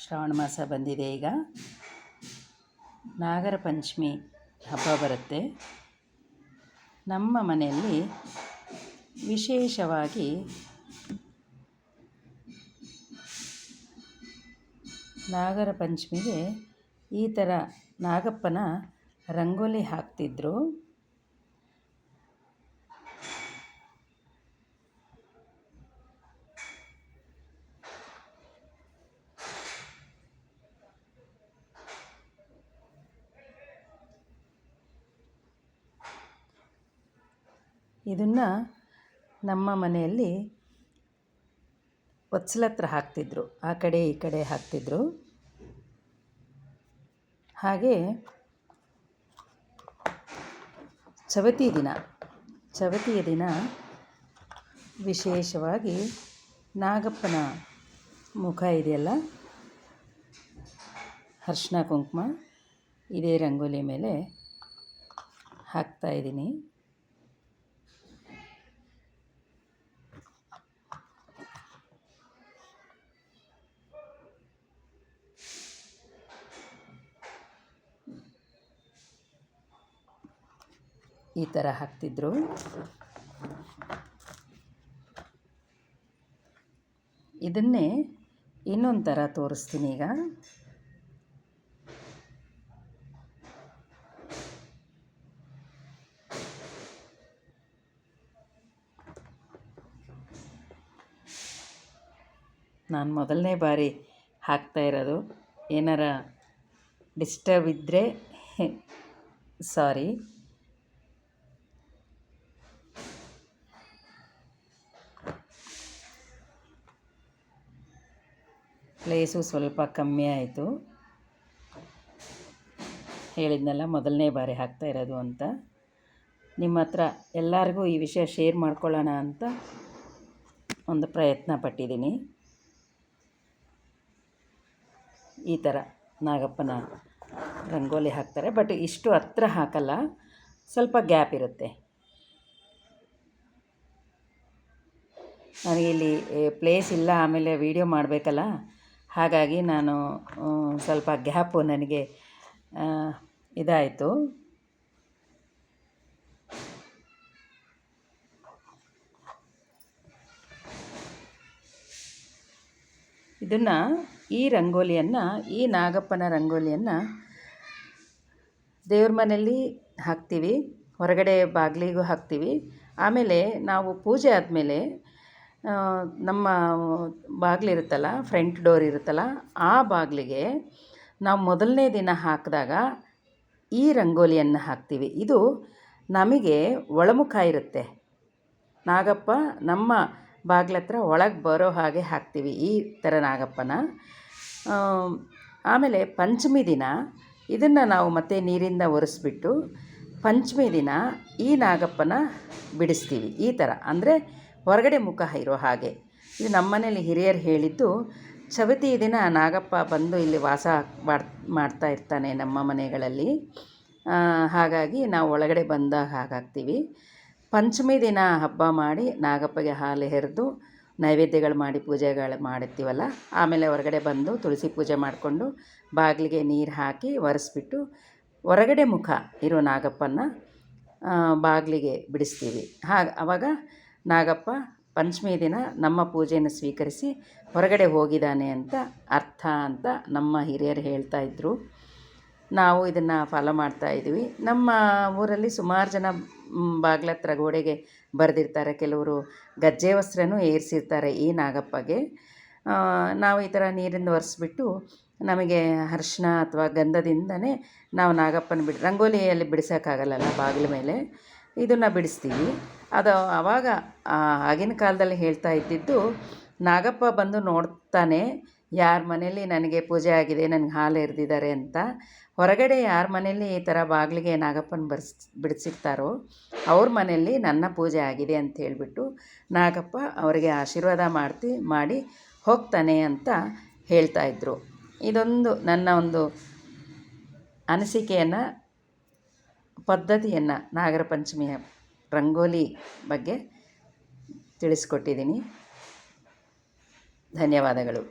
ಶ್ರಾವಣ ಮಾಸ ಬಂದಿದೆ. ಈಗ ನಾಗರ ಪಂಚಮಿ ಹಬ್ಬ ಬರುತ್ತೆ. ನಮ್ಮ ಮನೆಯಲ್ಲಿ ವಿಶೇಷವಾಗಿ ನಾಗರ ಪಂಚಮಿಗೆ ಈ ಥರ ನಾಗಪ್ಪನ ರಂಗೋಲಿ ಹಾಕ್ತಿದ್ರು. ಇದನ್ನು ನಮ್ಮ ಮನೆಯಲ್ಲಿ ಒತ್ಸಲತ್ರ ಹಾಕ್ತಿದ್ರು, ಆ ಕಡೆ ಈ ಕಡೆ ಹಾಕ್ತಿದ್ರು. ಹಾಗೆ ಚವತಿಯ ದಿನ ವಿಶೇಷವಾಗಿ ನಾಗಪ್ಪನ ಮುಖ ಇದೆಯಲ್ಲ, ಅರಿಶಿನ ಕುಂಕುಮ ಇದೇ ರಂಗೋಲಿ ಮೇಲೆ ಹಾಕ್ತಾಯಿದ್ದೀನಿ. ಈ ಥರ ಹಾಕ್ತಿದ್ರು. ಇದನ್ನೇ ಇನ್ನೊಂದು ಥರ ತೋರಿಸ್ತೀನಿ ಈಗ. ನಾನು ಮೊದಲನೇ ಬಾರಿ ಹಾಕ್ತಾ ಇರೋದು. ಏನಾರ ಡಿಸ್ಟರ್ಬ್ ಇದ್ದರೆ ಸಾರಿ. ಪ್ಲೇಸು ಸ್ವಲ್ಪ ಕಮ್ಮಿ ಆಯಿತು. ಹೇಳಿದ್ನಲ್ಲ ಮೊದಲನೇ ಬಾರಿ ಹಾಕ್ತಾ ಇರೋದು ಅಂತ. ನಿಮ್ಮ ಹತ್ರ ಎಲ್ಲರಿಗೂ ಈ ವಿಷಯ ಶೇರ್ ಮಾಡ್ಕೊಳ್ಳೋಣ ಅಂತ ಒಂದು ಪ್ರಯತ್ನ ಪಟ್ಟಿದ್ದೀನಿ. ಈ ಥರ ನಾಗಪ್ಪನ ರಂಗೋಲಿ ಹಾಕ್ತಾರೆ, ಬಟ್ ಇಷ್ಟು ಹತ್ರ ಹಾಕಲ್ಲ, ಸ್ವಲ್ಪ ಗ್ಯಾಪ್ ಇರುತ್ತೆ. ನನಗಿಲ್ಲಿ ಪ್ಲೇಸ್ ಇಲ್ಲ, ಆಮೇಲೆ ವೀಡಿಯೋ ಮಾಡಬೇಕಲ್ಲ, ಹಾಗಾಗಿ ನಾನು ಸ್ವಲ್ಪ ಗ್ಯಾಪು ನನಗೆ ಇದಾಯಿತು. ಈ ರಂಗೋಲಿಯನ್ನು, ಈ ನಾಗಪ್ಪನ ರಂಗೋಲಿಯನ್ನು ದೇವ್ರ ಮನೆಯಲ್ಲಿ ಹಾಕ್ತೀವಿ, ಹೊರಗಡೆ ಬಾಗಿಲಿಗೂ ಹಾಕ್ತೀವಿ. ಆಮೇಲೆ ನಾವು ಪೂಜೆ ಆದಮೇಲೆ ನಮ್ಮ ಬಾಗಿಲಿರುತ್ತಲ್ಲ, ಫ್ರಂಟ್ ಡೋರ್ ಇರುತ್ತಲ್ಲ, ಆ ಬಾಗಿಲಿಗೆ ನಾವು ಮೊದಲನೇ ದಿನ ಹಾಕಿದಾಗ ಈ ರಂಗೋಲಿಯನ್ನು ಹಾಕ್ತೀವಿ. ಇದು ನಮಗೆ ಒಳಮುಖ ಇರುತ್ತೆ. ನಾಗಪ್ಪ ನಮ್ಮ ಬಾಗಿಲತ್ರ ಒಳಗೆ ಬರೋ ಹಾಗೆ ಹಾಕ್ತೀವಿ ಈ ಥರ ನಾಗಪ್ಪನ. ಆಮೇಲೆ ಪಂಚಮಿ ದಿನ ಇದನ್ನು ನಾವು ಮತ್ತೆ ನೀರಿಂದ ಒರೆಸ್ಬಿಟ್ಟು ಪಂಚಮಿ ದಿನ ಈ ನಾಗಪ್ಪನ ಬಿಡಿಸ್ತೀವಿ. ಈ ಥರ ಅಂದರೆ ಹೊರಗಡೆ ಮುಖ ಇರೋ ಹಾಗೆ. ಇದು ನಮ್ಮ ಮನೇಲಿ ಹಿರಿಯರು ಹೇಳಿದ್ದು. ಚವತಿ ದಿನ ನಾಗಪ್ಪ ಬಂದು ಇಲ್ಲಿ ವಾಸ ಮಾಡ್ತಾ ಇರ್ತಾನೆ ನಮ್ಮ ಮನೆಗಳಲ್ಲಿ. ಹಾಗಾಗಿ ನಾವು ಒಳಗಡೆ ಬಂದಾಗ ಹಾಗಾಗ್ತೀವಿ. ಪಂಚಮಿ ದಿನ ಹಬ್ಬ ಮಾಡಿ ನಾಗಪ್ಪಗೆ ಹಾಲು ಎರೆದು ನೈವೇದ್ಯಗಳು ಮಾಡಿ ಪೂಜೆಗಳು ಮಾಡಿರ್ತೀವಲ್ಲ, ಆಮೇಲೆ ಹೊರಗಡೆ ಬಂದು ತುಳಸಿ ಪೂಜೆ ಮಾಡಿಕೊಂಡು ಬಾಗಿಲಿಗೆ ನೀರು ಹಾಕಿ ಒರೆಸ್ಬಿಟ್ಟು ಹೊರಗಡೆ ಮುಖ ಇರೋ ನಾಗಪ್ಪನ ಬಾಗಿಲಿಗೆ ಬಿಡಿಸ್ತೀವಿ. ಆವಾಗ ನಾಗಪ್ಪ ಪಂಚಮಿ ದಿನ ನಮ್ಮ ಪೂಜೆಯನ್ನು ಸ್ವೀಕರಿಸಿ ಹೊರಗಡೆ ಹೋಗಿದ್ದಾನೆ ಅಂತ ಅರ್ಥ ಅಂತ ನಮ್ಮ ಹಿರಿಯರು ಹೇಳ್ತಾಯಿದ್ರು. ನಾವು ಇದನ್ನು ಫಾಲೋ ಮಾಡ್ತಾಯಿದ್ವಿ. ನಮ್ಮ ಊರಲ್ಲಿ ಸುಮಾರು ಜನ ಬಾಗಿಲತ್ರ ಗೋಡೆಗೆ ಬರೆದಿರ್ತಾರೆ, ಕೆಲವರು ಗಜ್ಜೆ ವಸ್ತ್ರನೂ ಏರಿಸಿರ್ತಾರೆ ಈ ನಾಗಪ್ಪಗೆ. ನಾವು ಈ ಥರ ನೀರಿಂದ ಒರೆಸ್ಬಿಟ್ಟು ನಮಗೆ ಅರಿಶಿನ ಅಥವಾ ಗಂಧದಿಂದನೇ ನಾವು ನಾಗಪ್ಪನ ರಂಗೋಲಿಯಲ್ಲಿ ಬಿಡಿಸೋಕ್ಕಾಗಲ್ಲಲ್ಲ ಬಾಗಿಲ ಮೇಲೆ, ಇದನ್ನು ಬಿಡಿಸ್ತೀವಿ. ಅದು ಆವಾಗ ಆಗಿನ ಕಾಲದಲ್ಲಿ ಹೇಳ್ತಾ ಇದ್ದಿದ್ದು, ನಾಗಪ್ಪ ಬಂದು ನೋಡ್ತಾನೆ ಯಾರ ಮನೇಲಿ ನನಗೆ ಪೂಜೆ ಆಗಿದೆ, ನನಗೆ ಹಾಲು ಎರೆದಿದ್ದಾರೆ ಅಂತ. ಹೊರಗಡೆ ಯಾರ ಮನೇಲಿ ಈ ಥರ ಬಾಗಿಲಿಗೆ ನಾಗಪ್ಪನ ಬಿಡಿಸಿರ್ತಾರೋ ಅವ್ರ ಮನೆಯಲ್ಲಿ ನನ್ನ ಪೂಜೆ ಆಗಿದೆ ಅಂತ ಹೇಳಿಬಿಟ್ಟು ನಾಗಪ್ಪ ಅವರಿಗೆ ಆಶೀರ್ವಾದ ಮಾಡಿ ಹೋಗ್ತಾನೆ ಅಂತ ಹೇಳ್ತಾಯಿದ್ರು. ಇದೊಂದು ನನ್ನ ಒಂದು ಅನಿಸಿಕೆಯನ್ನು, ಪದ್ಧತಿಯನ್ನು ನಾಗರ ಪಂಚಮಿಯ ರಂಗೋಲಿ ಬಗ್ಗೆ ತಿಳಿಸ್ಕೊಟ್ಟಿದ್ದೀನಿ. ಧನ್ಯವಾದಗಳು.